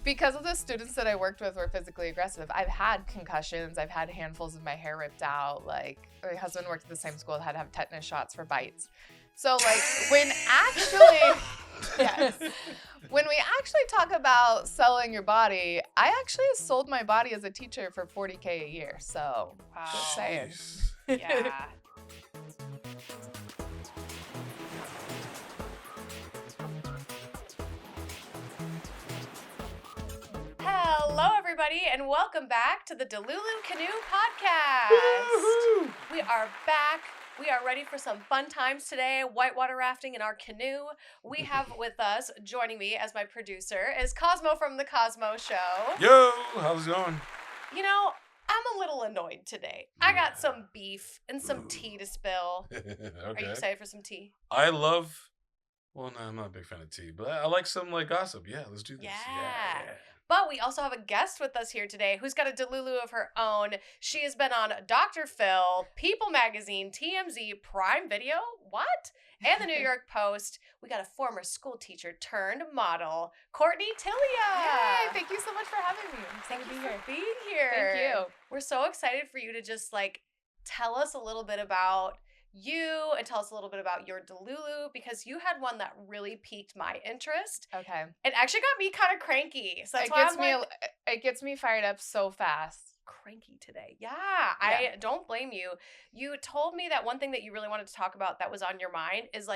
Because of the students that I worked with were physically aggressive, I've had concussions. I've had handfuls of my hair ripped out. Like, my husband worked at the same school, had to have tetanus shots for bites. So, like, when actually, yes, when we actually talk about selling your body, I actually sold my body as a teacher for $40K a year. So, just saying. Yeah. Hello, everybody, and welcome back to the Delulu Canoe podcast. Woo-hoo! We are back. We are ready for some fun times today, whitewater rafting in our canoe. We have with us, joining me as my producer, is Cosmo from The Cosmo Show. Yo, how's it going? You know, I'm a little annoyed today. I got some beef and some tea to spill. Okay. Are you excited for some tea? Well, no, I'm not a big fan of tea, but I like some gossip. Yeah, let's do this. Yeah. But we also have a guest with us here today who's got a Delulu of her own. She has been on Dr. Phil, People Magazine, TMZ, Prime Video, what? And the New York Post. We got a former school teacher turned model, Courtney Tillia. Yay, thank you so much for having me. Thank you for being here. Thank you. We're so excited for you to just tell us a little bit about you and tell us a little bit about your Delulu, because you had one that really piqued my interest. Okay. It actually got me kind of cranky. So that's why It gets me fired up so fast. Cranky today. Yeah, I don't blame you. You told me that one thing that you really wanted to talk about that was on your mind is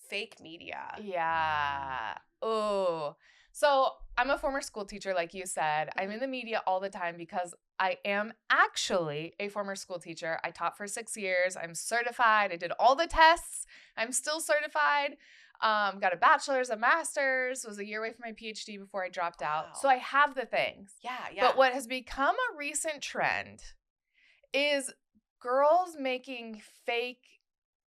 fake media. Yeah. Oh. So I'm a former school teacher, like you said. I'm in the media all the time because I am actually a former school teacher. I taught for 6 years. I'm certified. I did all the tests. I'm still certified. Got a bachelor's, a master's, was a year away from my PhD before I dropped out. So I have the things. Yeah. But what has become a recent trend is girls making fake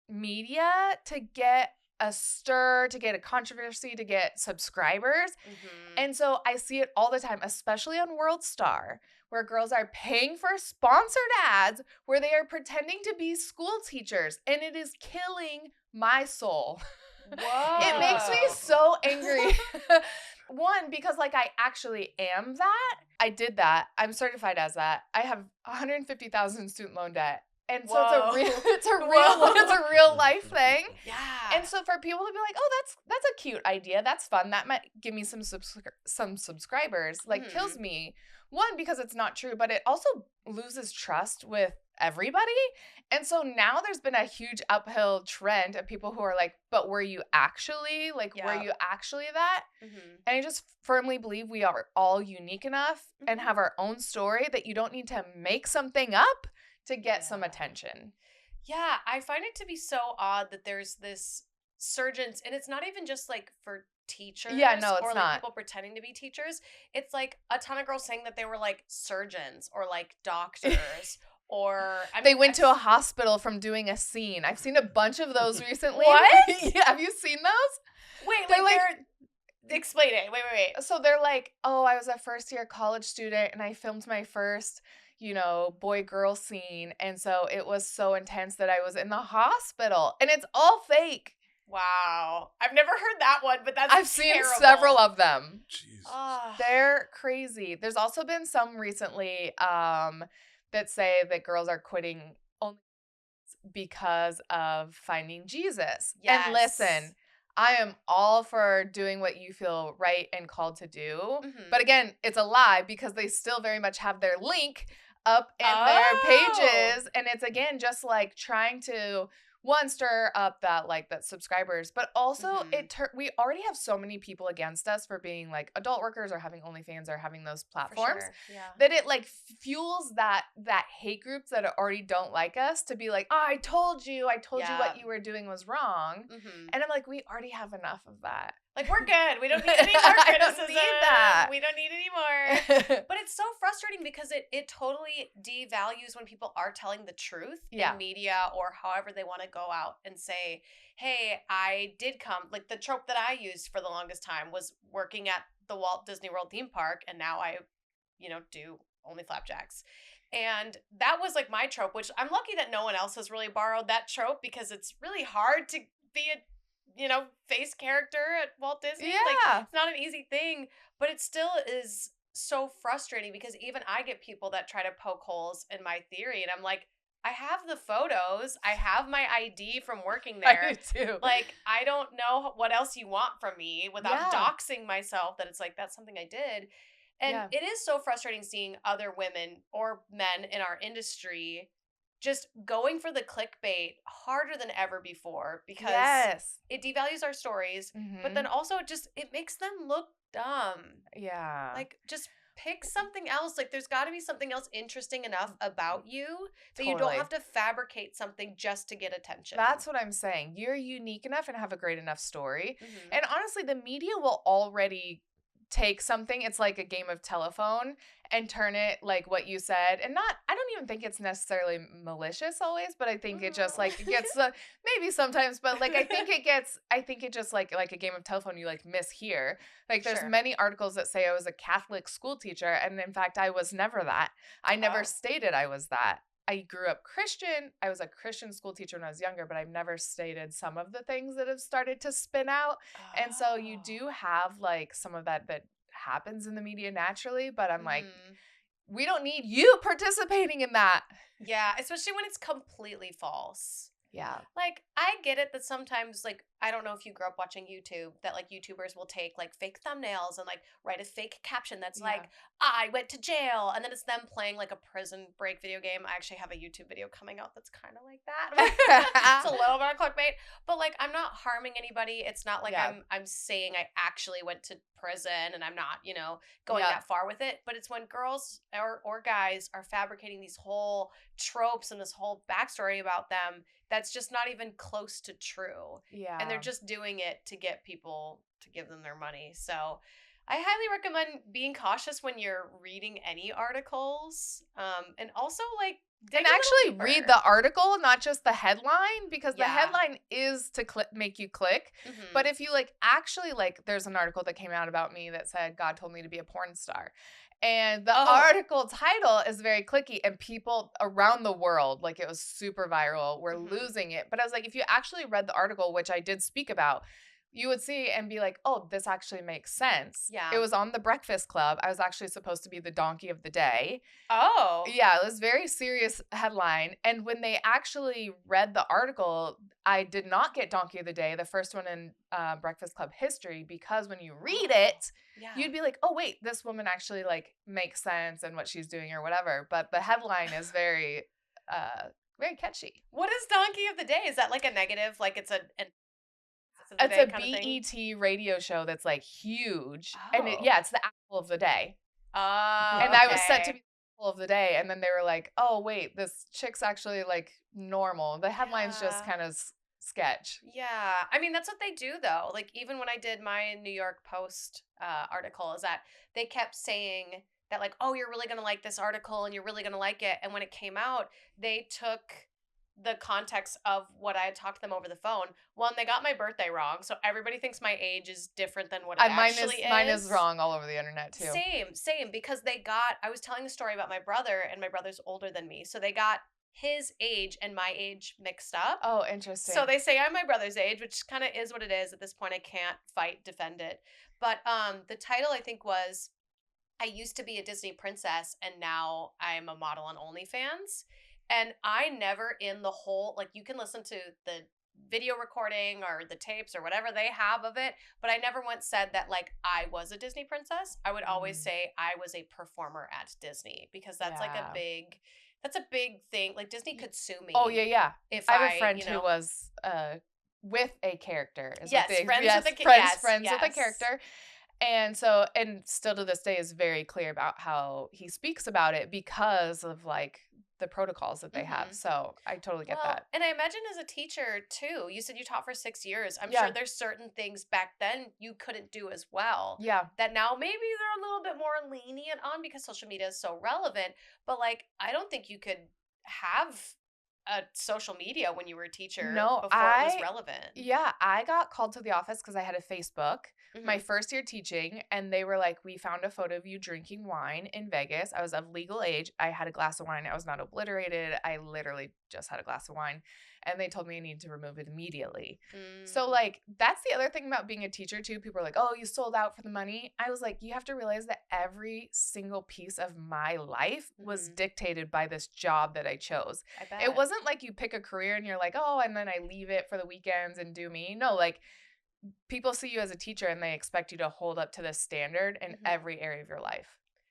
media to get a stir, to get a controversy, to get subscribers. Mm-hmm. And so I see it all the time, especially on World Star, where girls are paying for sponsored ads where they are pretending to be school teachers, and it is killing my soul. Whoa. It makes me so angry. One, because I actually am that. I did that. I'm certified as that. I have $150,000 student loan debt. And so it's a real life thing. Yeah. And so for people to be like, "Oh, that's a cute idea. That's fun. That might give me some subscribers." Kills me. One, because it's not true, but it also loses trust with everybody. And so now there's been a huge uphill trend of people who are like, "But were you actually were you actually that?" Mm-hmm. And I just firmly believe we are all unique enough and have our own story that you don't need to make something up to get some attention. Yeah, I find it to be so odd that there's this surgence, and it's not even just for teachers. Yeah, no, it's or not. People pretending to be teachers. It's a ton of girls saying that they were surgeons or doctors. Or they went to a hospital from doing a scene. I've seen a bunch of those recently. What? Yeah, have you seen those? Wait, explain it. Wait. So they're like, "Oh, I was a first-year college student and I filmed my first, boy-girl scene. And so it was so intense that I was in the hospital." And it's all fake. Wow. I've never heard that one, but that's I've seen terrible. several of them. Jesus. They're crazy. There's also been some recently that say that girls are quitting only because of finding Jesus. Yes. And listen, I am all for doing what you feel right and called to do. Mm-hmm. But again, it's a lie because they still very much have their link up in their pages. And it's, again, just trying to, one, stir up that subscribers, but also we already have so many people against us for being adult workers or having OnlyFans or having those platforms that it fuels that hate groups that already don't like us to be like, "Oh, I told you what you were doing was wrong." Mm-hmm. And I'm like, we already have enough of that. We're good. We don't need any more criticism. I don't need that. We don't need any more. But it's so frustrating because it totally devalues when people are telling the truth in media or however they want to go out and say, "Hey, I did come." The trope that I used for the longest time was working at the Walt Disney World theme park, and now I, do only flapjacks. And that was my trope, which I'm lucky that no one else has really borrowed that trope because it's really hard to be a face character at Walt Disney. Yeah. Like, it's not an easy thing, but it still is so frustrating because even I get people that try to poke holes in my theory, and I'm like, I have the photos. I have my ID from working there. I do too. Like, I don't know what else you want from me without Yeah. doxing myself that it's like, that's something I did. And Yeah. it is so frustrating seeing other women or men in our industry just going for the clickbait harder than ever before because Yes. it devalues our stories, but then also it makes them look dumb. Yeah. Like, just pick something else. Like, there's got to be something else interesting enough about you that you don't have to fabricate something just to get attention. That's what I'm saying. You're unique enough and have a great enough story. And honestly, the media will already take something, it's like a game of telephone, and turn it like what you said. And I don't even think it's necessarily malicious always, but I think it just like it gets maybe sometimes, but like I think it just like a game of telephone you like mishear. Like there's many articles that say I was a Catholic school teacher, and in fact I was never that. I never stated I was that. I grew up Christian. I was a Christian school teacher when I was younger, but I've never stated some of the things that have started to spin out. And so you do have like some of that happens in the media naturally, but I'm like, we don't need you participating in that. Yeah, especially when it's completely false. Yeah. Like, I get it that sometimes, like, I don't know if you grew up watching YouTube, that, like, YouTubers will take, like, fake thumbnails and, like, write a fake caption that's like, I went to jail. And then it's them playing, like, a prison break video game. I actually have a YouTube video coming out that's kind of like that. It's a little bit of clickbait. But, like, I'm not harming anybody. It's not like I'm saying I actually went to prison and I'm not, going that far with it. But it's when girls or guys are fabricating these whole tropes and this whole backstory about them that's just not even close to true. Yeah. And they're just doing it to get people to give them their money. So I highly recommend being cautious when you're reading any articles. And also, like, and actually read the article, not just the headline, because the headline is to make you click. But if you like actually like, there's an article that came out about me that said God told me to be a porn star. And the article title is very clicky, and people around the world, like it was super viral, were losing it. But I was like, if you actually read the article, which I did speak about, you would see and be like, oh, this actually makes sense. Yeah. It was on the Breakfast Club. I was actually supposed to be the donkey of the day. Oh. Yeah, it was a very serious headline. And when they actually read the article, I did not get donkey of the day, the first one in Breakfast Club history, because when you read it, you'd be like, oh, wait, this woman actually like makes sense and what she's doing or whatever. But the headline is very catchy. What is donkey of the day? Is that like a negative? Like it's it's a BET radio show that's like huge. And it's the apple of the day. And I was set to be the apple of the day. And then they were like, oh, wait, this chick's actually like normal. The headline's just kind of sketch. Yeah. I mean, that's what they do though. Like even when I did my New York Post article, is that they kept saying that like, oh, you're really going to like this article and you're really going to like it. And when it came out, they took the context of what I had talked to them over the phone. One, they got my birthday wrong, so everybody thinks my age is different than what it actually is. Mine is wrong all over the internet too. Same, because I was telling a story about my brother, and my brother's older than me, so they got his age and my age mixed up. Oh, interesting. So they say I'm my brother's age, which kind of is what it is at this point. I can't defend it. But the title I think was, I used to be a Disney princess, and now I'm a model on OnlyFans. And I never in the whole, like you can listen to the video recording or the tapes or whatever they have of it, but I never once said that like I was a Disney princess. I would always say I was a performer at Disney, because that's like a big thing. Like Disney could sue me. Oh yeah. If I have a friend who was with a character. Friends with a character. And so, and still to this day is very clear about how he speaks about it because of like the protocols that they have. So I totally get that. And I imagine as a teacher too, you said you taught for 6 years. I'm sure there's certain things back then you couldn't do as well. Yeah. That now maybe they're a little bit more lenient on because social media is so relevant. But like, I don't think you could have a social media when you were a teacher before it was relevant. Yeah, I got called to the office because I had a Facebook my first year teaching, and they were like, we found a photo of you drinking wine in Vegas. I was of legal age. I had a glass of wine. I was not obliterated. I literally just had a glass of wine. And they told me I needed to remove it immediately. So, like, that's the other thing about being a teacher, too. People are like, oh, you sold out for the money. I was like, you have to realize that every single piece of my life was dictated by this job that I chose. I bet. It wasn't like you pick a career and you're like, oh, and then I leave it for the weekends and do me. No, like, people see you as a teacher and they expect you to hold up to this standard in every area of your life.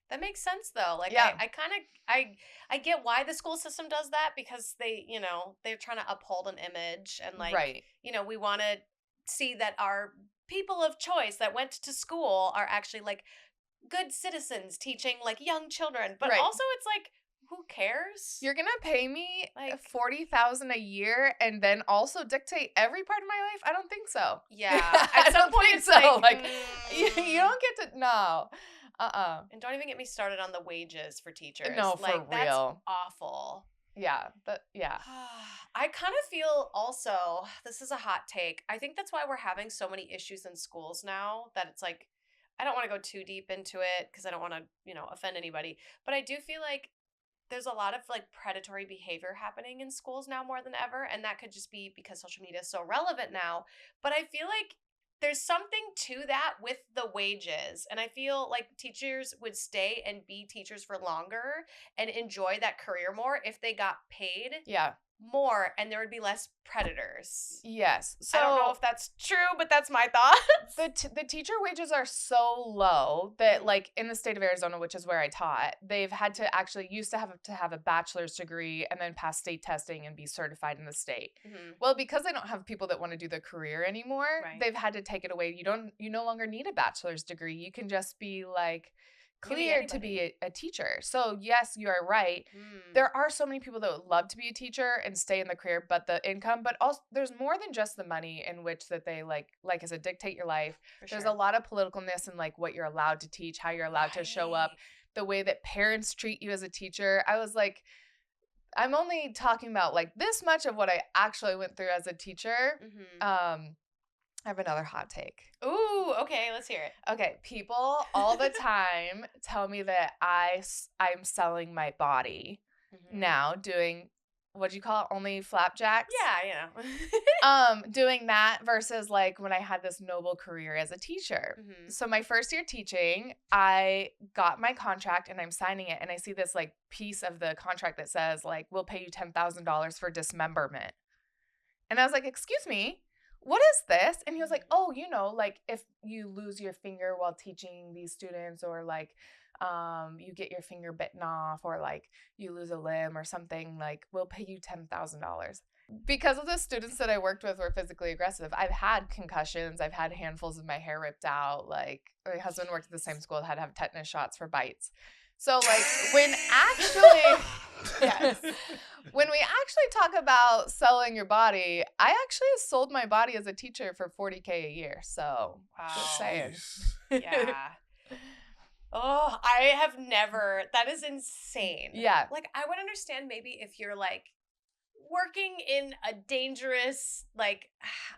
That makes sense, though. Like, yeah. I get why the school system does that, because they, you know, they're trying to uphold an image, and like, you know, we want to see that our people of choice that went to school are actually like good citizens teaching like young children. But also, it's like, who cares? You're gonna pay me like $40,000 a year and then also dictate every part of my life? I don't think so. Yeah, at some point it's like you don't get to And don't even get me started on the wages for teachers. No, for like, that's real. awful. Yeah, but yeah. I kind of feel also, this is a hot take, I think that's why we're having so many issues in schools now, that it's like, I don't want to go too deep into it because I don't want to, you know, offend anybody, but I do feel like there's a lot of like predatory behavior happening in schools now more than ever, and that could just be because social media is so relevant now. But I feel like there's something to that with the wages, and I feel like teachers would stay and be teachers for longer and enjoy that career more if they got paid more, and there would be less predators. Yes. So I don't know if that's true, but that's my thoughts. The teacher wages are so low that, like, in the state of Arizona, which is where I taught, they've had to actually used to have a bachelor's degree and then pass state testing and be certified in the state. Well, because they don't have people that want to do the career anymore, they've had to take it away. You no longer need a bachelor's degree. You can just be like cleared to be a teacher. So yes, you are right. There are so many people that would love to be a teacher and stay in the career, but the income, but also there's more than just the money in which that they like I said, dictate your life. There's a lot of politicalness in like what you're allowed to teach, how you're allowed to show up, the way that parents treat you as a teacher. I was like, I'm only talking about like this much of what I actually went through as a teacher. I have another hot take. Ooh, okay, let's hear it. Okay, people all the time tell me that I'm selling my body now, doing, what do you call it, only flapjacks? Yeah, you know. Doing that versus like when I had this noble career as a teacher. So my first year teaching, I got my contract and I'm signing it, and I see this like piece of the contract that says like, we'll pay you $10,000 for dismemberment. And I was like, excuse me? What is this? And he was like, oh, you know, like if you lose your finger while teaching these students, or like you get your finger bitten off, or like you lose a limb or something, like we'll pay you $10,000. Because of the students that I worked with were physically aggressive, I've had concussions. I've had handfuls of my hair ripped out. Like my husband worked at the same school, had to have tetanus shots for bites. So like when we actually talk about selling your body, I actually sold my body as a teacher for $40,000 a year. So just saying. Yeah. Oh, I have never. That is insane. Yeah. Like, I would understand maybe if you're like working in a dangerous, like,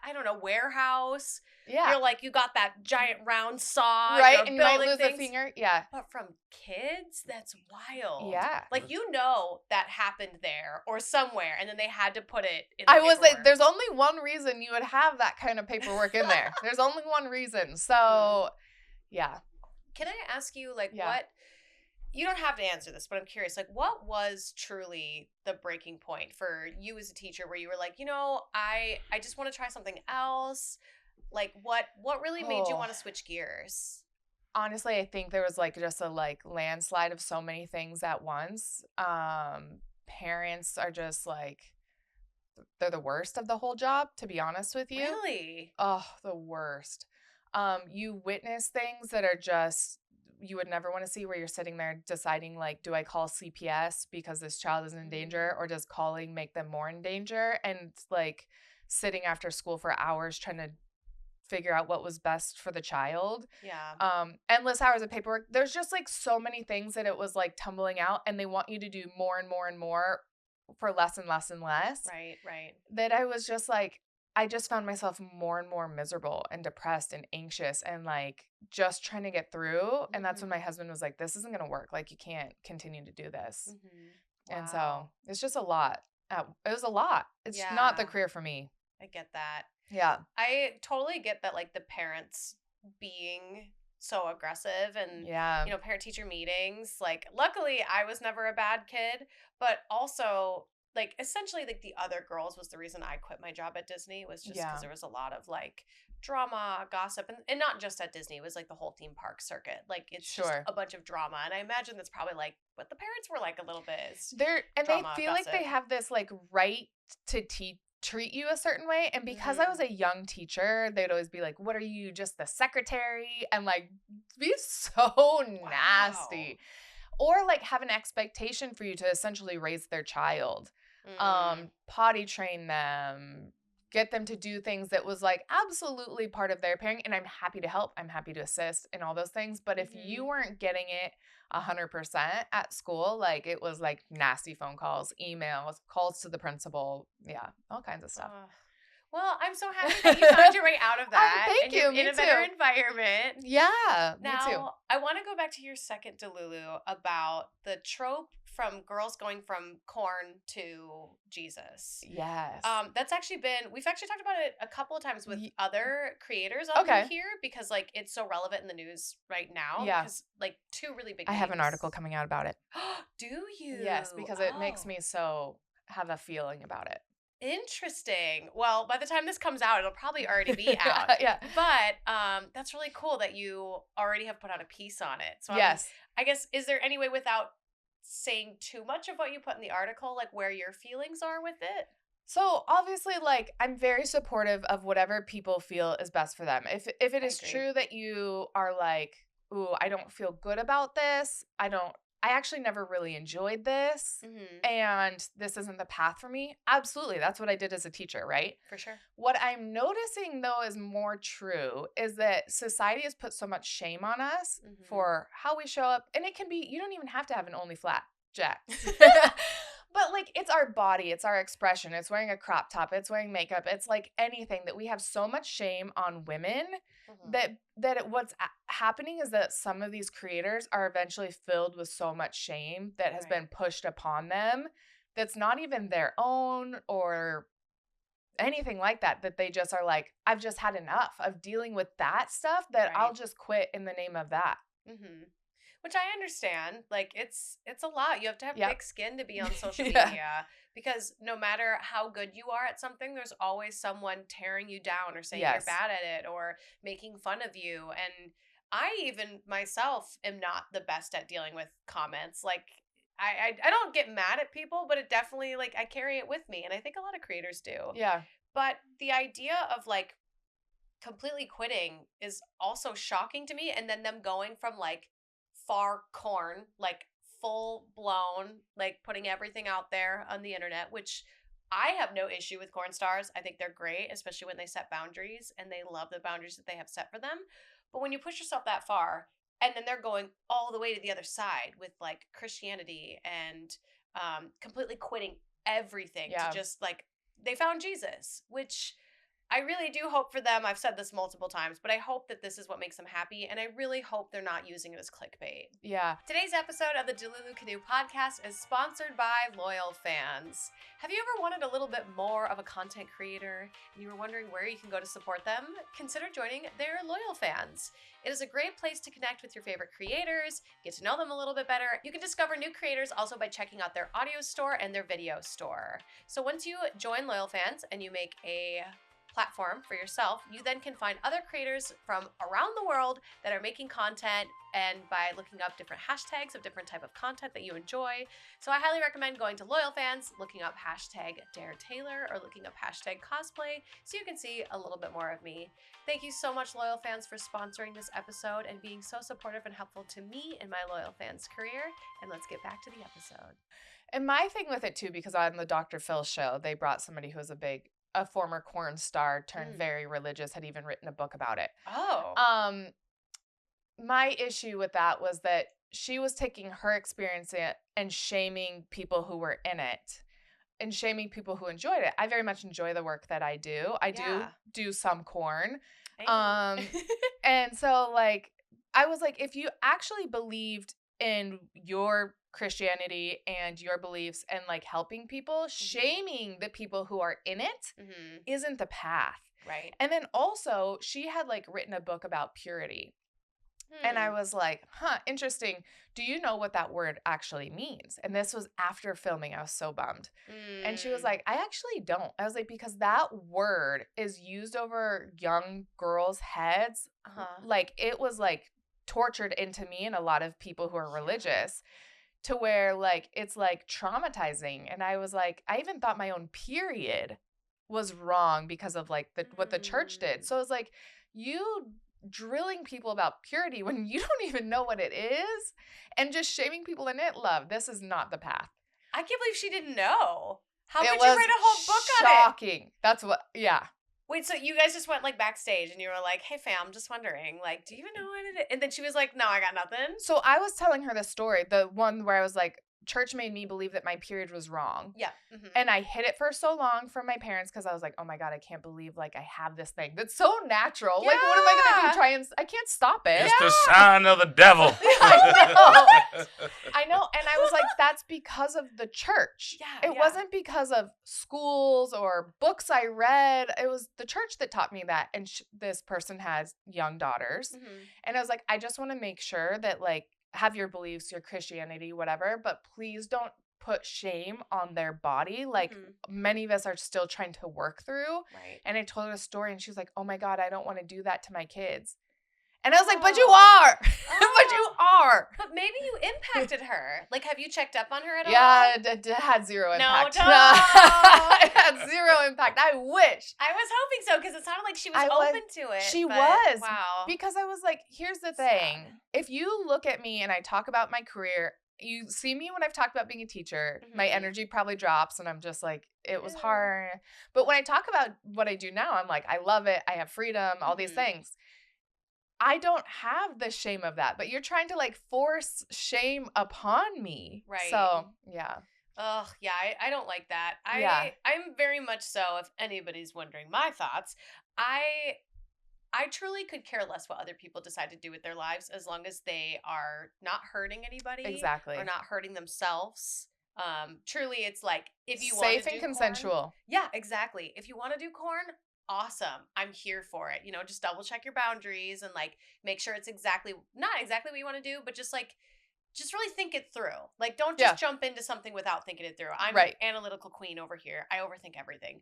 I don't know, warehouse. Yeah. You're like, you got that giant round saw. Right. And you might lose a finger. Yeah. But from kids, that's wild. Yeah. Like, you know that happened there or somewhere, and then they had to put it in I was like, there's only one reason you would have that kind of paperwork in there. There's only one reason. So, yeah. Can I ask you, like, what, you don't have to answer this, but I'm curious, like, what was truly the breaking point for you as a teacher where you were like, you know, I just want to try something else? Like, what really made you want to switch gears? Honestly, I think there was like just a like landslide of so many things at once. Parents are just like, they're the worst of the whole job, to be honest with you. Really? Oh, the worst. You witness things that are just, you would never want to see, where you're sitting there deciding like, do I call CPS because this child is in danger, or does calling make them more in danger? And like sitting after school for hours trying to figure out what was best for the child. Yeah. Endless hours of paperwork. There's just like so many things that it was like tumbling out, and they want you to do more and more and more for less and less and less. Right. That I was just like, I just found myself more and more miserable and depressed and anxious and like just trying to get through. And that's when my husband was like, this isn't going to work. Like, you can't continue to do this. Wow. And so it's just a lot. It was a lot. It's not the career for me. I get that. Yeah. I totally get that, like, the parents being so aggressive and, you know, parent-teacher meetings. Like, luckily, I was never a bad kid, but also, like, essentially, like, the other girls was the reason I quit my job at Disney, was just because there was a lot of, like, drama, gossip, and not just at Disney. It was, like, the whole theme park circuit. Like, it's just a bunch of drama, and I imagine that's probably, like, what the parents were like a little bit is they feel like they have this, like, right to treat you a certain way. And because I was a young teacher, they'd always be like, what are you, just the secretary? And like be so nasty. Or like have an expectation for you to essentially raise their child. Potty train them, get them to do things that was like absolutely part of their parenting. And I'm happy to help. I'm happy to assist in all those things. But if you weren't getting it 100% at school, like it was like nasty phone calls, emails, calls to the principal. Yeah, all kinds of stuff. Well, I'm so happy that you found your way out of that. Thank you. In a better environment. Yeah, now, me too. I want to go back to your second Delulu about the trope from girls going from corn to Jesus. Yes. That's actually we've actually talked about it a couple of times with other creators on here because like it's so relevant in the news right now. Yeah. Because like two really big I have an article coming out about it. Do you? Yes, because it makes me so have a feeling about it. Interesting. Well, by the time this comes out, it'll probably already be out. Yeah. But that's really cool that you already have put out a piece on it. So yes. I guess, is there any way without saying too much of what you put in the article, like where your feelings are with it? So obviously, like, I'm very supportive of whatever people feel is best for them. If it is true that you are like, ooh, I don't feel good about this, I actually never really enjoyed this, and this isn't the path for me. Absolutely. That's what I did as a teacher, right? For sure. What I'm noticing, though, is more true is that society has put so much shame on us for how we show up. And it can be, you don't even have to have an only flat jack. But, like, it's our body. It's our expression. It's wearing a crop top. It's wearing makeup. It's, like, anything that we have so much shame on women that what's happening is that some of these creators are eventually filled with so much shame that has been pushed upon them that's not even their own or anything like that, that they just are like, I've just had enough of dealing with that stuff that I'll just quit in the name of that. Which I understand. Like, it's a lot. You have to have thick skin to be on social media because no matter how good you are at something, there's always someone tearing you down or saying you're bad at it or making fun of you. And I even myself am not the best at dealing with comments. Like, I don't get mad at people, but it definitely, like, I carry it with me. And I think a lot of creators do. Yeah. But the idea of, like, completely quitting is also shocking to me. And then them going from, like, far corn, like full blown, like putting everything out there on the internet, which I have no issue with corn stars. I think they're great, especially when they set boundaries and they love the boundaries that they have set for them. But when you push yourself that far and then they're going all the way to the other side with like Christianity and completely quitting everything to just like, they found Jesus, which I really do hope for them. I've said this multiple times, but I hope that this is what makes them happy, and I really hope they're not using it as clickbait. Yeah. Today's episode of the Delulu Canoe podcast is sponsored by Loyal Fans. Have you ever wanted a little bit more of a content creator, and you were wondering where you can go to support them? Consider joining their Loyal Fans. It is a great place to connect with your favorite creators, get to know them a little bit better. You can discover new creators also by checking out their audio store and their video store. So once you join Loyal Fans and you make a platform for yourself, you then can find other creators from around the world that are making content, and by looking up different hashtags of different type of content that you enjoy. So I highly recommend going to Loyal Fans, looking up hashtag Dare Taylor or looking up hashtag cosplay so you can see a little bit more of me. Thank you so much, Loyal Fans, for sponsoring this episode and being so supportive and helpful to me in my Loyal Fans career. And let's get back to the episode. And my thing with it too, because on the Dr. Phil show, they brought somebody who was a former corn star turned very religious, had even written a book about it. Oh. My issue with that was that she was taking her experience and shaming people who were in it. and shaming people who enjoyed it. I very much enjoy the work that I do. I do some corn. And so like, I was like, if you actually believed in your Christianity and your beliefs and like helping people, shaming the people who are in it isn't the path. Right. And then also she had like written a book about purity. And I was like, interesting. Do you know what that word actually means? And this was after filming. I was so bummed. And she was like, I actually don't. I was like, because that word is used over young girls' heads. Like it was like tortured into me and a lot of people who are religious to where like it's like traumatizing. And I was like, I even thought my own period was wrong because of like what the church did. So it was like, you drilling people about purity when you don't even know what it is and just shaming people in it, love, this is not the path. I can't believe she didn't know. How could you write a whole book on it? Shocking. That's what, yeah. Wait, so you guys just went like backstage and you were like, hey fam, just wondering, like, do you even know what it is? And then she was like, no, I got nothing. So I was telling her the story, the one where I was like, church made me believe that my period was wrong. Yeah. And I hid it for so long from my parents because I was like, oh my God, I can't believe like I have this thing that's so natural. Yeah. Like, what am I going to do? I can't stop it. It's the sign of the devil. I know. And I was like, that's because of the church. Yeah. It wasn't because of schools or books I read. It was the church that taught me that. And this person has young daughters. And I was like, I just want to make sure that like, have your beliefs, your Christianity, whatever, but please don't put shame on their body. Like many of us are still trying to work through. Right. And I told her a story and she was like, oh my God, I don't want to do that to my kids. And I was like, but you are. But you are. But maybe you impacted her. Like, have you checked up on her at all? Yeah, it had zero impact. No. It had zero impact. I wish. I was hoping so because it sounded like she was open to it. She was. Wow. Because I was like, here's the thing. If you look at me and I talk about my career, you see me when I've talked about being a teacher, my energy probably drops and I'm just like, it was hard. But when I talk about what I do now, I'm like, I love it. I have freedom, all these things. I don't have the shame of that, but you're trying to like force shame upon me. Right. So, yeah. Oh, yeah, I don't like that. I'm very much so, if anybody's wondering my thoughts, I truly could care less what other people decide to do with their lives as long as they are not hurting anybody. Exactly. Or not hurting themselves. Truly, it's like, if you want to do safe and consensual. Corn, yeah, exactly. If you want to do corn, awesome. I'm here for it. You know, just double check your boundaries and like make sure it's not exactly what you want to do, but just really think it through. Like, don't just jump into something without thinking it through. I'm an analytical queen over here. I overthink everything.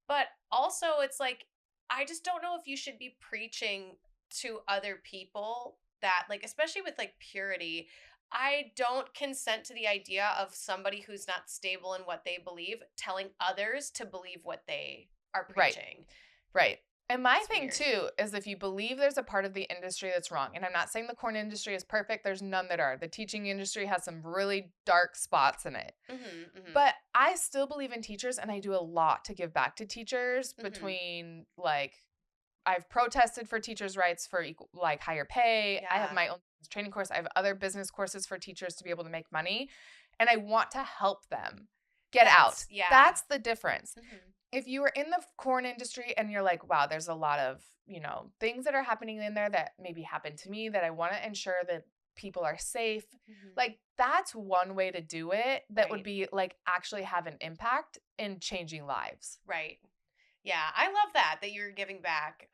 But also it's like, I just don't know if you should be preaching to other people that like, especially with like purity, I don't consent to the idea of somebody who's not stable in what they believe telling others to believe what they are preaching. Right. And my thing too is if you believe there's a part of the industry that's wrong, and I'm not saying the corn industry is perfect, there's none that are. The teaching industry has some really dark spots in it. But I still believe in teachers and I do a lot to give back to teachers between like, I've protested for teachers' rights for like higher pay. I have my own training course. I have other business courses for teachers to be able to make money. And I want to help them get out. Yeah. That's the difference. If you were in the corn industry and you're like, wow, there's a lot of, you know, things that are happening in there that maybe happened to me that I want to ensure that people are safe. Like, that's one way to do it that would be like actually have an impact in changing lives. Right. Yeah, I love that you're giving back.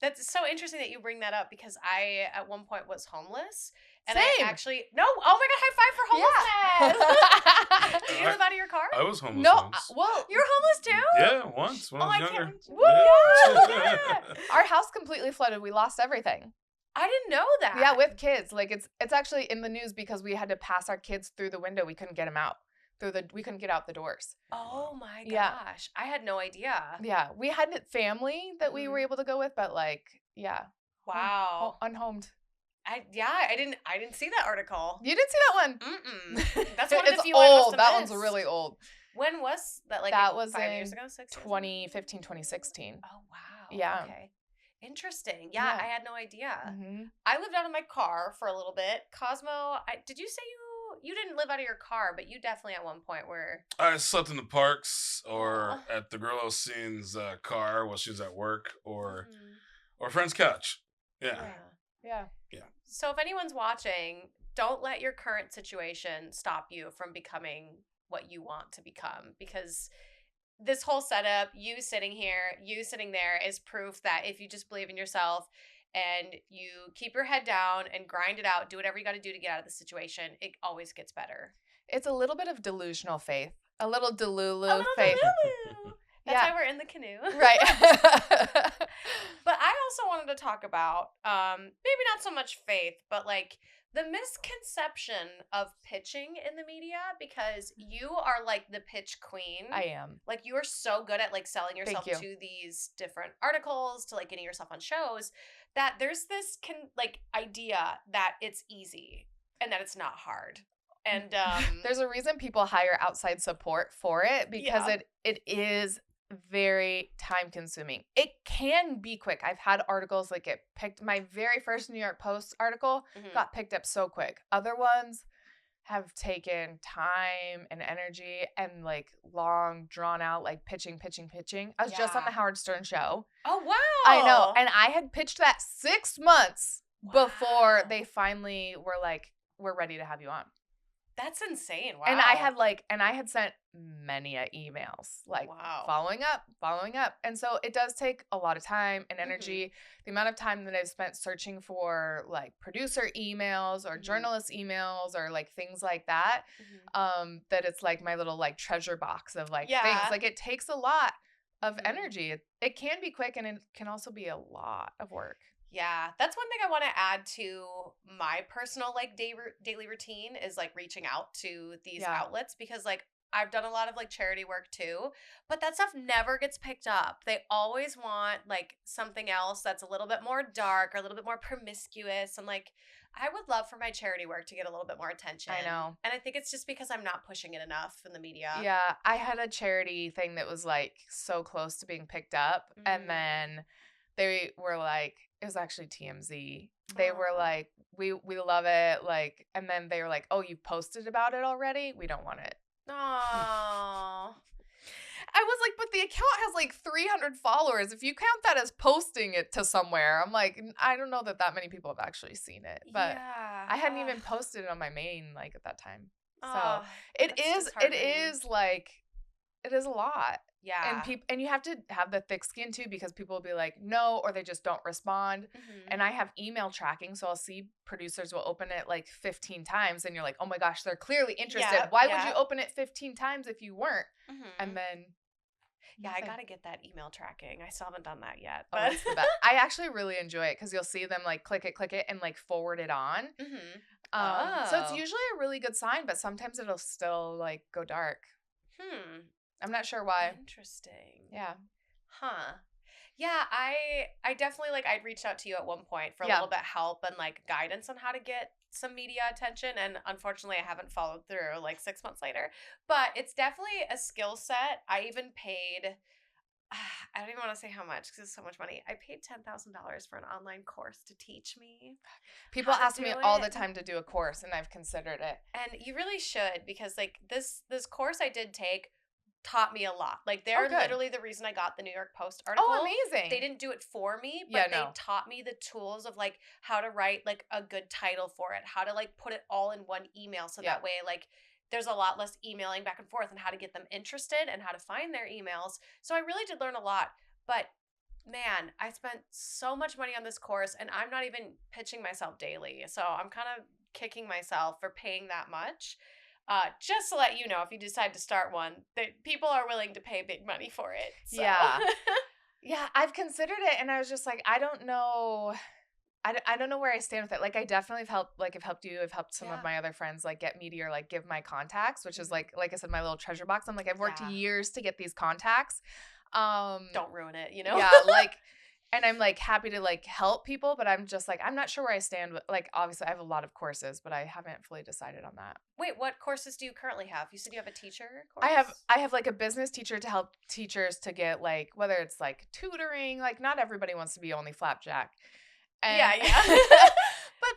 That's so interesting that you bring that up because I, at one point, was homeless. And Same. I actually, oh my God, high five for homelessness. Did you live out of your car? I was homeless once. Well, you're homeless too? Yeah, once when I was younger. Our house completely flooded. We lost everything. I didn't know that. Yeah, with kids. Like, it's actually in the news because we had to pass our kids through the window. We couldn't get them out. We couldn't get out the doors. Oh my gosh. I had no idea. Yeah. We had family that we were able to go with, but like, yeah. Wow. Unhomed. I didn't see that article. You didn't see that one? That's one of the few old. I must have That missed. one's really old. When was that? Like that was 5 years ago? 6 years 2015, 2016. Oh wow. Yeah. Okay. Interesting. Yeah, I had no idea. Mm-hmm. I lived out of my car for a little bit. Cosmo, did you say you You didn't live out of your car, but you definitely at one point were. I slept in the parks or at the girl I was seeing's car while she was at work or a friend's couch. Yeah. So if anyone's watching, don't let your current situation stop you from becoming what you want to become, because this whole setup, you sitting here, you sitting there, is proof that if you just believe in yourself and you keep your head down and grind it out, do whatever you got to do to get out of the situation, it always gets better. It's a little bit of delusional faith. A little Delulu faith. Delulu. That's why we're in the canoe. Right. But I also wanted to talk about, maybe not so much faith, but like the misconception of pitching in the media, because you are like the pitch queen. I am. Like you are so good at like selling yourself to these different articles, to like getting yourself on shows, that there's this idea that it's easy and that it's not hard. And there's a reason people hire outside support for it, because it is very time consuming. It can be quick. I've had articles like get picked. My very first New York Post article got picked up so quick. Other ones have taken time and energy and like long drawn out, like pitching. I was just on the Howard Stern show. Oh, wow. I know. And I had pitched that 6 months before they finally were like, we're ready to have you on. That's insane. Wow. And I had sent many emails, like following up. And so it does take a lot of time and energy. The amount of time that I've spent searching for like producer emails or journalist emails or like things like that, that it's like my little like treasure box of like things. Like it takes a lot of energy. It can be quick and it can also be a lot of work. Yeah, that's one thing I want to add to my personal like daily routine is like reaching out to these outlets, because like I've done a lot of like charity work too, but that stuff never gets picked up. They always want like something else that's a little bit more dark or a little bit more promiscuous, and like I would love for my charity work to get a little bit more attention. I know. And I think it's just because I'm not pushing it enough in the media. Yeah, I had a charity thing that was like so close to being picked up, and then they were like, it was actually TMZ. They were like, we love it. Like, and then they were like, oh, you posted about it already? We don't want it. Oh. I was like, but the account has like 300 followers. If you count that as posting it to somewhere, I'm like, I don't know that many people have actually seen it. But I hadn't even posted it on my main like at that time. So it is a lot. Yeah. And you have to have the thick skin too, because people will be like, no, or they just don't respond. And I have email tracking. So I'll see producers will open it like 15 times and you're like, oh my gosh, they're clearly interested. Why would you open it 15 times if you weren't? And then. Yeah, I got to get that email tracking. I still haven't done that yet. But it's the best. I actually really enjoy it because you'll see them like click it and like forward it on. So it's usually a really good sign, but sometimes it'll still like go dark. I'm not sure why. Interesting. Yeah. Huh. Yeah, I definitely like I'd reached out to you at one point for a little bit help and like guidance on how to get some media attention, and unfortunately I haven't followed through like 6 months later. But it's definitely a skill set. I even paid I don't even want to say how much because it's so much money. I paid $10,000 for an online course to teach me. People ask me all the time to do a course, and I've considered it. And you really should, because like this course I did take taught me a lot. Like they're literally the reason I got the New York Post article. Oh, amazing. They didn't do it for me, but they taught me the tools of like how to write like a good title for it, how to like put it all in one email so that way like there's a lot less emailing back and forth, and how to get them interested and how to find their emails. So I really did learn a lot. But man, I spent so much money on this course, and I'm not even pitching myself daily. So I'm kind of kicking myself for paying that much. Just to let you know, if you decide to start one, that people are willing to pay big money for it. So. Yeah. Yeah, I've considered it, and I was just like, I don't know. I don't know where I stand with it. Like, I definitely have helped. Like, I've helped you. I've helped some of my other friends, like, get media or, like, give my contacts, which is, like I said, my little treasure box. I'm like, I've worked years to get these contacts. Don't ruin it, you know? Yeah, like, and I'm, like, happy to, like, help people, but I'm just, like, I'm not sure where I stand with, like, obviously, I have a lot of courses, but I haven't fully decided on that. Wait, what courses do you currently have? You said you have a teacher course? I have, like, a business teacher to help teachers to get, like, whether it's, like, tutoring, like, not everybody wants to be only flapjack. And, yeah. but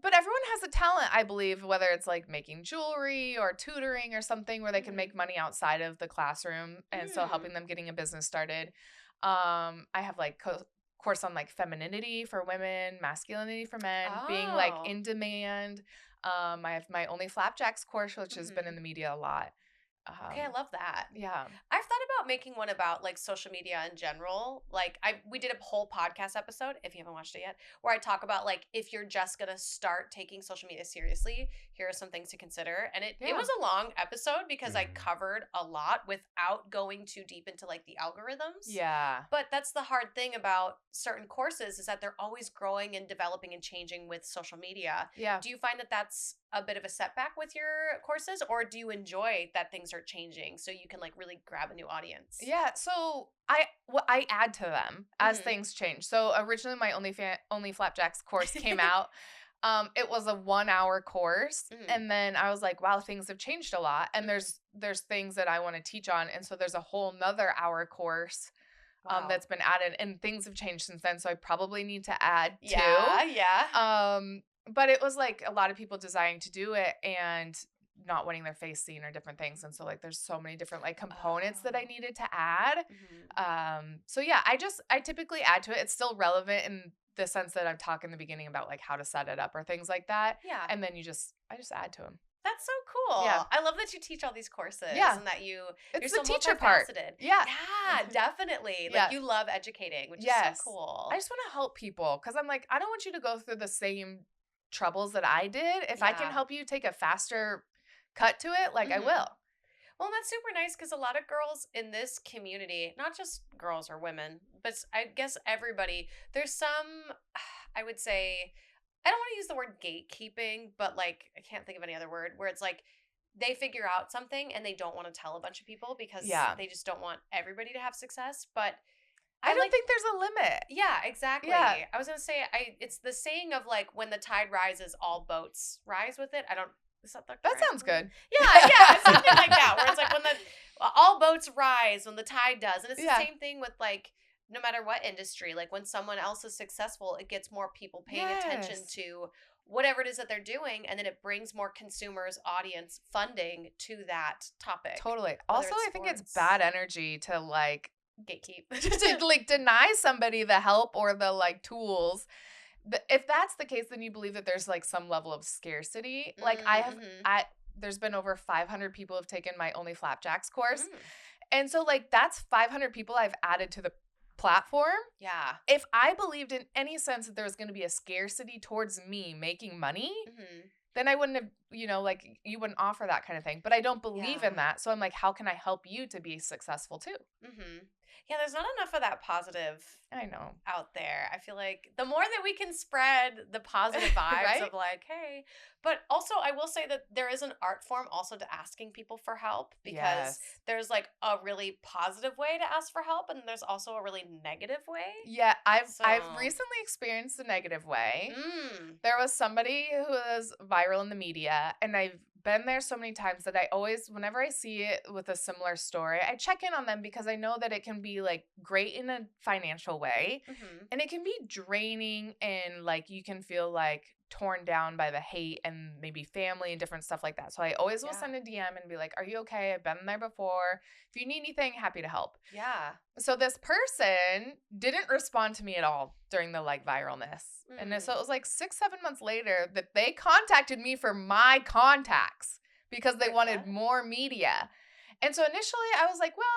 but everyone has a talent, I believe, whether it's like making jewelry or tutoring or something where they can make money outside of the classroom, and so helping them getting a business started. I have like course on like femininity for women, masculinity for men, being like in demand. I have my Only Flapjacks course, which has been in the media a lot. Okay, I love that. Yeah. I've thought about making one about like social media in general. Like we did a whole podcast episode, if you haven't watched it yet, where I talk about like if you're just gonna start taking social media seriously, here are some things to consider. And it was a long episode because I covered a lot without going too deep into like the algorithms. Yeah. But that's the hard thing about certain courses is that they're always growing and developing and changing with social media. Yeah. Do you find that that's a bit of a setback with your courses, or do you enjoy that things are changing so you can like really grab a new audience? Yeah, so I add to them as things change. So originally my Only Flapjacks course came out. It was a 1-hour course, and then I was like, wow, things have changed a lot, and there's things that I want to teach on, and so there's a whole nother hour course that's been added, and things have changed since then, so I probably need to add too. Yeah. But it was like a lot of people desiring to do it and not wanting their face seen or different things, and so like there's so many different like components that I needed to add. So yeah, I typically add to it. It's still relevant in the sense that I've talked in the beginning about like how to set it up or things like that. Yeah. And then I just add to them. That's so cool. Yeah. I love that you teach all these courses and that you're the so teacher part. Yeah. Yeah, definitely. Like you love educating, which is so cool. I just want to help people because I'm like, I don't want you to go through the same troubles that I did. If I can help you take a faster cut to it, like I will. Well, that's super nice because a lot of girls in this community, not just girls or women, but I guess everybody, there's some, I would say, I don't want to use the word gatekeeping, but like, I can't think of any other word, where it's like they figure out something and they don't want to tell a bunch of people because they just don't want everybody to have success. But I don't think there's a limit. Yeah, exactly. Yeah. I was going to say, it's the saying of like, when the tide rises, all boats rise with it. That sounds good. Yeah, something like that, where it's like when all boats rise when the tide does. And it's the same thing with like, no matter what industry, like when someone else is successful, it gets more people paying attention to whatever it is that they're doing. And then it brings more consumers, audience, funding to that topic. Totally. Also, I think it's bad energy to like gatekeep, to like deny somebody the help or the like tools. If that's the case, then you believe that there's like some level of scarcity. Like there's been over 500 people have taken my Only Flapjacks course. And so like that's 500 people I've added to the platform. Yeah. If I believed in any sense that there was going to be a scarcity towards me making money, then I wouldn't have, like you wouldn't offer that kind of thing. But I don't believe in that. So I'm like, how can I help you to be successful too? Yeah, there's not enough of that positive out there. I feel like the more that we can spread the positive vibes of like, hey, but also I will say that there is an art form also to asking people for help because there's like a really positive way to ask for help and there's also a really negative way. Yeah, I've recently experienced the negative way. There was somebody who was viral in the media and I've been there so many times that I always, whenever I see it with a similar story, I check in on them because I know that it can be like great in a financial way and it can be draining and like you can feel like torn down by the hate and maybe family and different stuff like that. So I always will send a DM and be like, are you okay? I've been there before. If you need anything, happy to help. Yeah. So this person didn't respond to me at all during the like viralness. And so it was like 6-7 months later that they contacted me for my contacts because they wanted more media. And so initially I was like, well,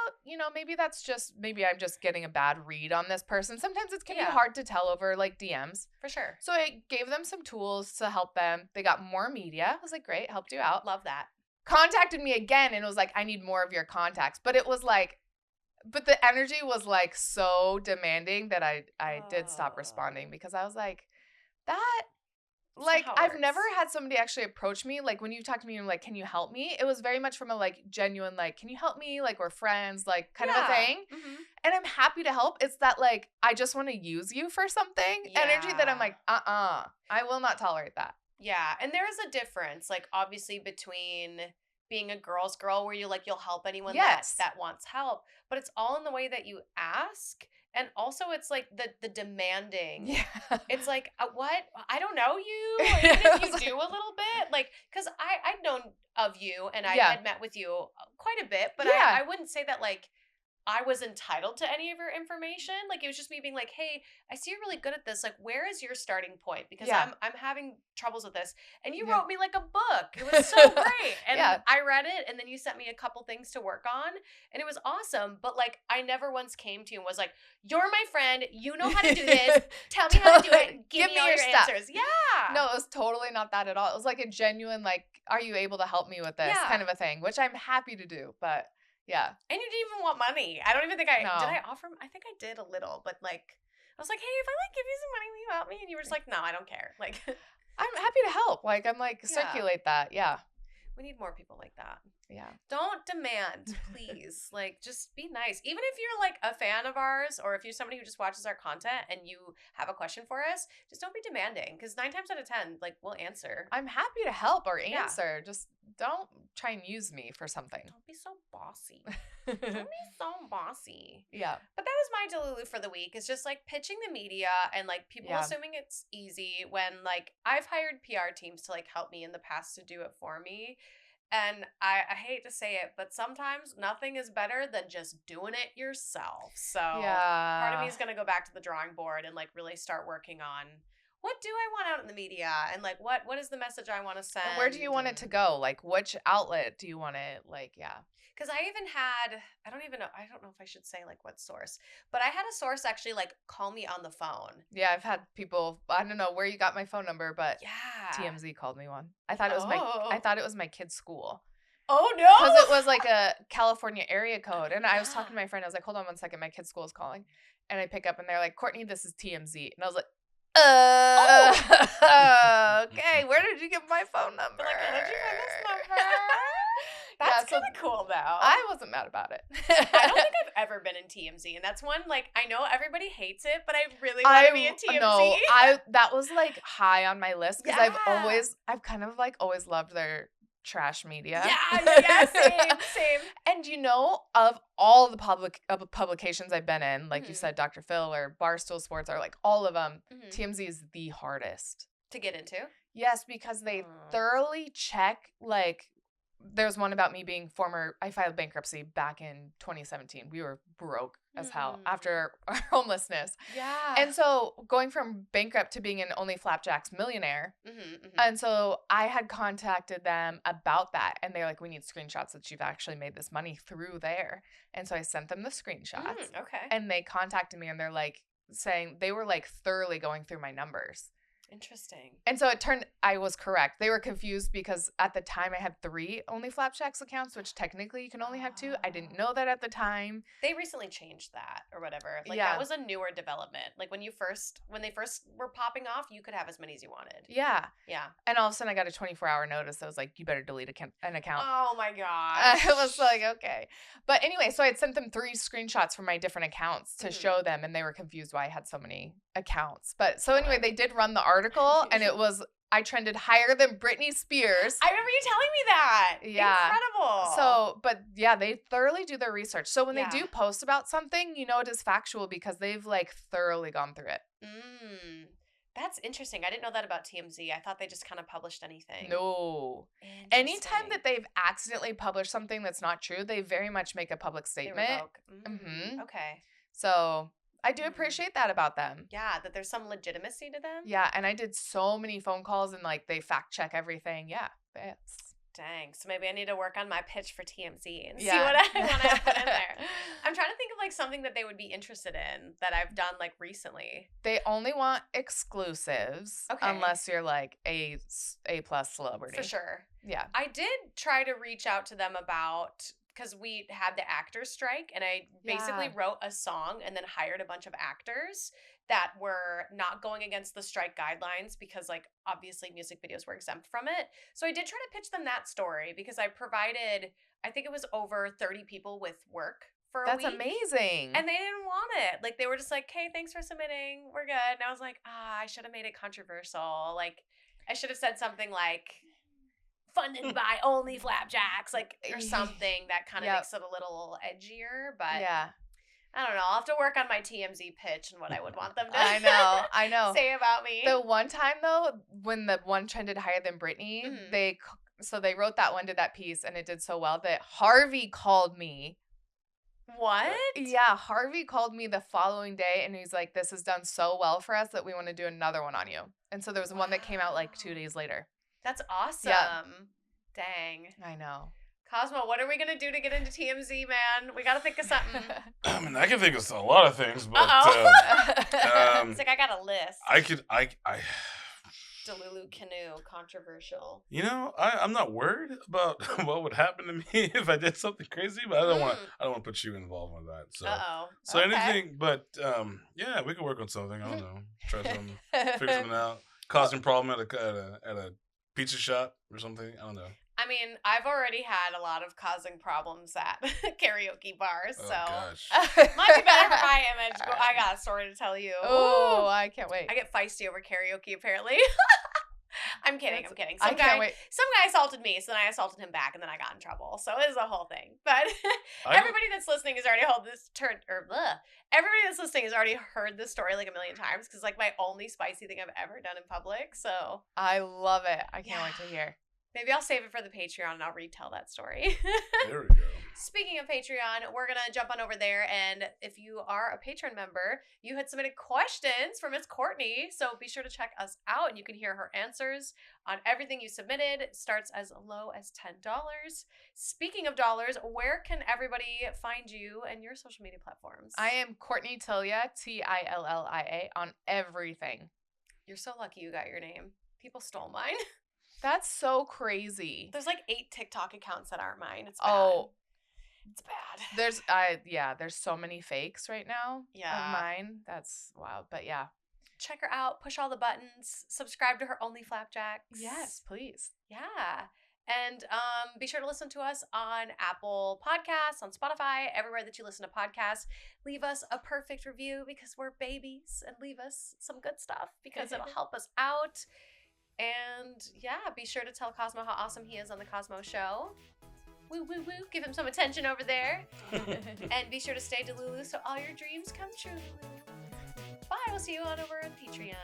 maybe I'm just getting a bad read on this person. Sometimes it can be hard to tell over like DMs. For sure. So I gave them some tools to help them. They got more media. I was like, great, helped you out. Love that. Contacted me again and it was like, I need more of your contacts. But it was like, the energy was like so demanding that I did stop responding because I was like, I've never had somebody actually approach me. Like when you talk to me and like, can you help me? It was very much from a like genuine, like, can you help me? Like we're friends, like kind of a thing. And I'm happy to help. It's that like, I just want to use you for something energy that I'm like, I will not tolerate that. Yeah. And there is a difference, like obviously between being a girl's girl where you'll help anyone that wants help. But it's all in the way that you ask. And also it's like the demanding. Yeah. It's like, what? I don't know you. Or even if you do a little bit. Like, because I'd known of you and I had met with you quite a bit. But I wouldn't say that like I was entitled to any of your information. Like, it was just me being like, hey, I see you're really good at this. Like, where is your starting point? Because I'm having troubles with this. And you wrote me like a book. It was so great. And I read it, and then you sent me a couple things to work on, and it was awesome. But like, I never once came to you and was like, you're my friend. You know how to do this. Tell me how to do it. Give me all your answers. Yeah. No, it was totally not that at all. It was like a genuine, like, are you able to help me with this kind of a thing, which I'm happy to do. But yeah. And you didn't even want money. I don't even think did I offer? I think I did a little, but like, I was like, hey, if I like give you some money, will you help me? And you were just like, no, I don't care. Like, I'm happy to help. Like, I'm like, circulate that. Yeah. We need more people like that. Yeah. Don't demand, please. Like, just be nice. Even if you're like a fan of ours, or if you're somebody who just watches our content and you have a question for us, just don't be demanding. Because 9 times out of 10, like, we'll answer. I'm happy to help or answer. Yeah. Just don't try and use me for something. Don't be so bossy. Don't be so bossy. Yeah. But that was my Delulu for the week. Is just like pitching the media and like people assuming it's easy when like I've hired PR teams to like help me in the past to do it for me. And I hate to say it, but sometimes nothing is better than just doing it yourself. So part of me is going to go back to the drawing board and like really start working on what do I want out in the media and like what is the message I want to send? And where do you want it to go? Like which outlet do you want it? Like, Because I even had, I don't know if I should say like what source, but I had a source actually like call me on the phone. Yeah, I've had people, I don't know where you got my phone number, but TMZ called me one. I thought it was my kid's school. Oh no. Because it was like a California area code. And I was talking to my friend, I was like, hold on one second, my kid's school is calling. And I pick up and they're like, Courtney, this is TMZ. And I was like, okay, where did you get my phone number? Like, how did you find this number? That's kind of cool, though. I wasn't mad about it. I don't think I've ever been in TMZ, and that's one, like, I know everybody hates it, but I really want to be in TMZ. No, that was, like, high on my list, because I've kind of, like, always loved their trash media. Yeah, same. And of all the publications I've been in, like you said, Dr. Phil or Barstool Sports or like all of them, TMZ is the hardest to get into. Yes, because they thoroughly check. Like, there's one about me being I filed bankruptcy back in 2017. We were broke as hell after our homelessness. Yeah. And so going from bankrupt to being an Only Flapjacks millionaire. And so I had contacted them about that. And they're like, we need screenshots that you've actually made this money through there. And so I sent them the screenshots. Okay. And they contacted me and they're like saying they were like thoroughly going through my numbers. Interesting. And so I was correct. They were confused because at the time I had 3 Only Flapjacks accounts, which technically you can only have 2. I didn't know that at the time. They recently changed that or whatever. Like that was a newer development. Like when they first were popping off, you could have as many as you wanted. Yeah. Yeah. And all of a sudden I got a 24-hour notice that was like, you better delete an account. Oh my gosh. I was like, okay. But anyway, so I had sent them 3 screenshots from my different accounts to show them, and they were confused why I had so many accounts. But so anyway, they did run the article, and I trended higher than Britney Spears. I remember you telling me that. Yeah. Incredible. So, but yeah, they thoroughly do their research. So when they do post about something, it is factual because they've like thoroughly gone through it. That's interesting. I didn't know that about TMZ. I thought they just kind of published anything. No. Anytime that they've accidentally published something that's not true, they very much make a public statement. Okay. So I do appreciate that about them. Yeah, that there's some legitimacy to them. Yeah, and I did so many phone calls and like they fact check everything. Yeah, dang. So maybe I need to work on my pitch for TMZ and see what I want to put in there. I'm trying to think of like something that they would be interested in that I've done like recently. They only want exclusives unless you're like a plus celebrity. For sure. Yeah. I did try to reach out to them because we had the actors strike, and I basically wrote a song and then hired a bunch of actors that were not going against the strike guidelines because, like, obviously music videos were exempt from it. So I did try to pitch them that story because I provided, I think it was over 30 people with work for a week. That's amazing. And they didn't want it. Like, they were just like, hey, thanks for submitting. We're good. And I was like, I should have made it controversial. Like, I should have said something like, funded by only flapjacks, like, or something that kind of makes it a little edgier. But I don't know. I'll have to work on my TMZ pitch and what I would want them to I know. say about me. The one time, though, when the one trended higher than Britney, they wrote that one, did that piece, and it did so well that Harvey called me. What? Yeah, Harvey called me the following day, and he's like, this has done so well for us that we want to do another one on you. And so there was one that came out like 2 days later. That's awesome. Yeah. Dang. I know. Cosmo, what are we going to do to get into TMZ, man? We got to think of something. I mean, I can think of a lot of things, but it's like I got a list. I Delulu Canoe, controversial. You know, I'm not worried about what would happen to me if I did something crazy, but I don't want to put you involved with that. So anything, but yeah, we could work on something. I don't know, try something, figure something out. Causing a problem at a pizza shop or something. I don't know. I mean, I've already had a lot of causing problems at karaoke bars, so might be better for my image. But I got a story to tell you. Oh, I can't wait. I get feisty over karaoke, apparently. I'm kidding. I can't wait. Some guy assaulted me, so then I assaulted him back, and then I got in trouble. So it was a whole thing. But everybody that's listening has already everybody that's listening has already heard this story like a million times, because like my only spicy thing I've ever done in public. So I love it. I can't wait to hear. Maybe I'll save it for the Patreon and I'll retell that story. There we go. Speaking of Patreon, we're going to jump on over there. And if you are a Patreon member, you had submitted questions for Miss Courtney. So be sure to check us out and you can hear her answers on everything you submitted. It starts as low as $10. Speaking of dollars, where can everybody find you and your social media platforms? I am Courtney Tillia, Tillia, on everything. You're so lucky you got your name. People stole mine. That's so crazy. There's like 8 TikTok accounts that aren't mine. It's bad. Oh. It's bad. There's so many fakes right now of mine. That's wild. But yeah. Check her out. Push all the buttons. Subscribe to her Only Flapjacks. Yes, please. Yeah. And be sure to listen to us on Apple Podcasts, on Spotify, everywhere that you listen to podcasts. Leave us a perfect review because we're babies, and leave us some good stuff because it'll help us out. And yeah, be sure to tell Cosmo how awesome he is on the Cosmo Show. Woo, woo, woo. Give him some attention over there. And be sure to stay Delulu so all your dreams come true. Bye. We'll see you on over on Patreon.